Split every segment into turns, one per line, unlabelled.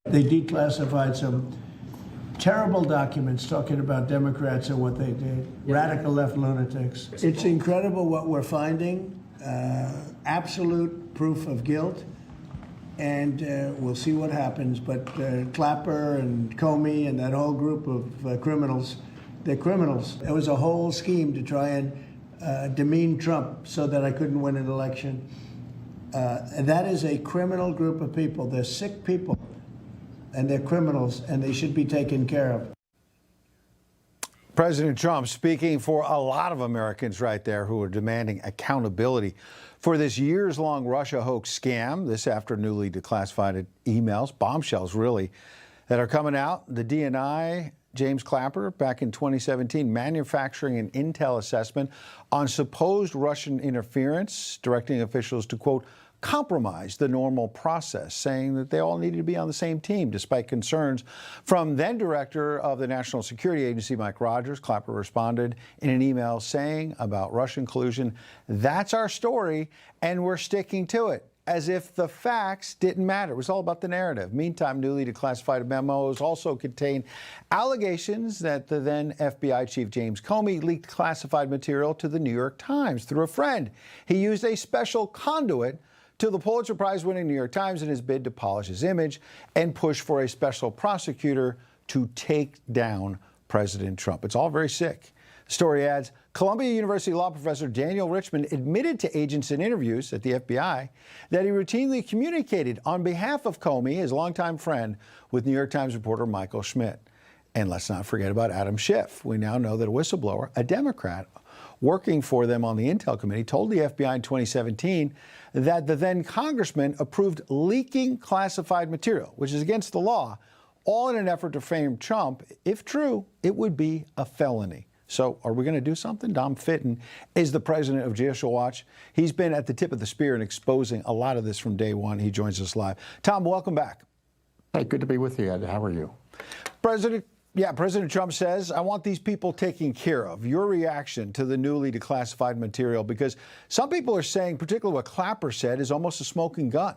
They declassified some terrible documents talking about Democrats and what they did. Radical left lunatics. It's incredible what we're finding. Absolute proof of guilt. And we'll see what happens. But Clapper and Comey and that whole group of criminals, they're criminals. It was a whole scheme to try and demean Trump so that I couldn't win an election. And that is a criminal group of people. They're sick people, and they're criminals, and they should be taken care of.
President Trump speaking for a lot of Americans right there who are demanding accountability for this years-long Russia hoax scam. This after newly declassified emails, bombshells really, that are coming out. The DNI, James Clapper, back in 2017, manufacturing an intel assessment on supposed Russian interference, directing officials to, quote, compromise the normal process, saying that they all needed to be on the same team, despite concerns from then director of the National Security Agency, Mike Rogers. Clapper responded in an email saying about Russian collusion, "That's our story, and we're sticking to it," as if the facts didn't matter. It was all about the narrative. Meantime, newly declassified memos also contain allegations that the then FBI chief James Comey leaked classified material to the New York Times through a friend. He used a special conduit to the Pulitzer Prize-winning New York Times in his bid to polish his image and push for a special prosecutor to take down President Trump. It's all very sick. The story adds, Columbia University law professor Daniel Richman admitted to agents in interviews at the FBI that he routinely communicated on behalf of Comey, his longtime friend, with New York Times reporter Michael Schmitt. And let's not forget about Adam Schiff. We now know that a whistleblower, a Democrat, working for them on the Intel Committee, told the FBI in 2017 that the then congressman approved leaking classified material, which is against the law, all in an effort to frame Trump. If true, it would be a felony. So are we going to do something? Tom Fitton is the president of Judicial Watch. He's been at the tip of the spear in exposing a lot of this from day one. He joins us live. Tom, welcome back.
Hey, good to be with you, Ed. How are you?
President Trump says, I want these people taken care of. Your reaction to the newly declassified material, because some people are saying, particularly what Clapper said, is almost a smoking gun.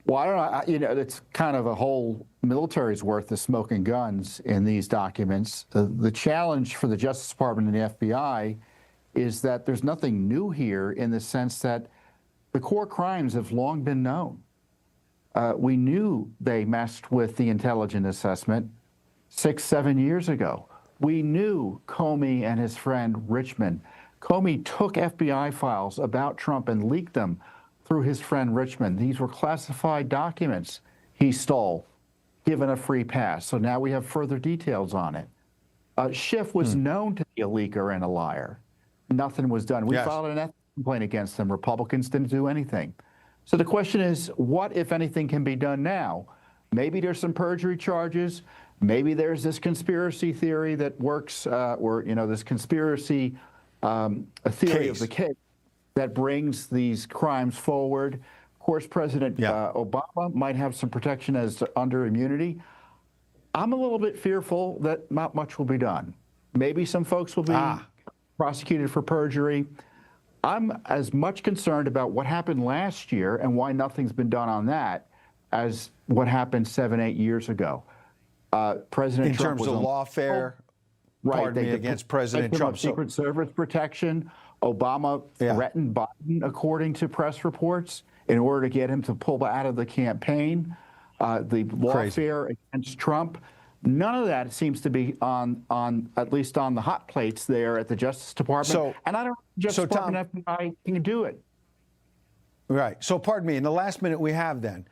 Well, I don't know. It's kind of a whole military's worth of smoking guns in these documents. The challenge for the Justice Department and the FBI is that there's nothing new here in the sense that the core crimes have long been known. We knew they messed with the intelligence assessment 6-7 years ago. We knew Comey and his friend Richmond. Comey took FBI files about Trump and leaked them through his friend Richmond. These were classified documents he stole, given a free pass. So now we have further details on it. Schiff was known to be a leaker and a liar. Nothing was done. We filed an ethics complaint against them. Republicans didn't do anything. So the question is, what, if anything, can be done now? Maybe there's some perjury charges. Maybe there's this conspiracy theory that works, or, this conspiracy theory of the case that brings these crimes forward. Of course, President Obama might have some protection as under immunity. I'm a little bit fearful that not much will be done. Maybe some folks will be prosecuted for perjury. I'm as much concerned about what happened last year and why nothing's been done on that as what happened 7-8 years ago. President Trump
was in terms of lawfare, against President Trump.
Secret Service protection. Obama threatened Biden, according to press reports, in order to get him to pull out of the campaign. The lawfare against Trump. None of that seems to be on at least on the hot plates there at the Justice Department. And I don't think the Justice Department and FBI can do it.
Right. So pardon me, in the last minute we have then,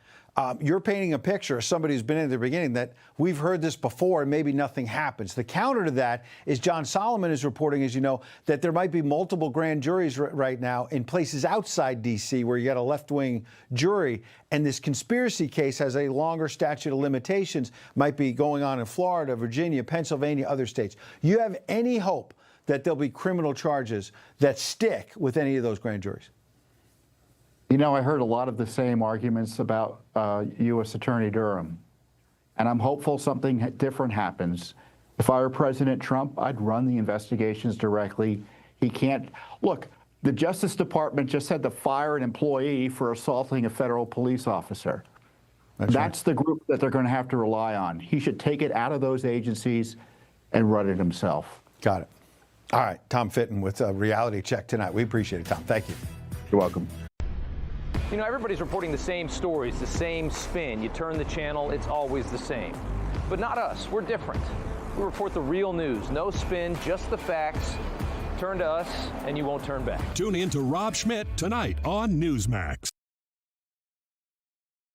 you're painting a picture of somebody who's been in the beginning that we've heard this before and maybe nothing happens. The counter to that is John Solomon is reporting, as you know, that there might be multiple grand juries right now in places outside D.C. where you got a left-wing jury, and this conspiracy case has a longer statute of limitations, might be going on in Florida, Virginia, Pennsylvania, other states. You have any hope that there'll be criminal charges that stick with any of those grand juries?
I heard a lot of the same arguments about U.S. Attorney Durham, and I'm hopeful something different happens. If I were President Trump, I'd run the investigations directly. He can't. Look, the Justice Department just had to fire an employee for assaulting a federal police officer. That's the group that they're going to have to rely on. He should take it out of those agencies and run it himself.
Got it. All right, Tom Fitton with a reality check tonight. We appreciate it, Tom. Thank you.
You're welcome.
You know, everybody's reporting the same stories, the same spin. You turn the channel, it's always the same. But not us. We're different. We report the real news. No spin, just the facts. Turn to us, and you won't turn back.
Tune in to Rob Schmitt tonight on Newsmax.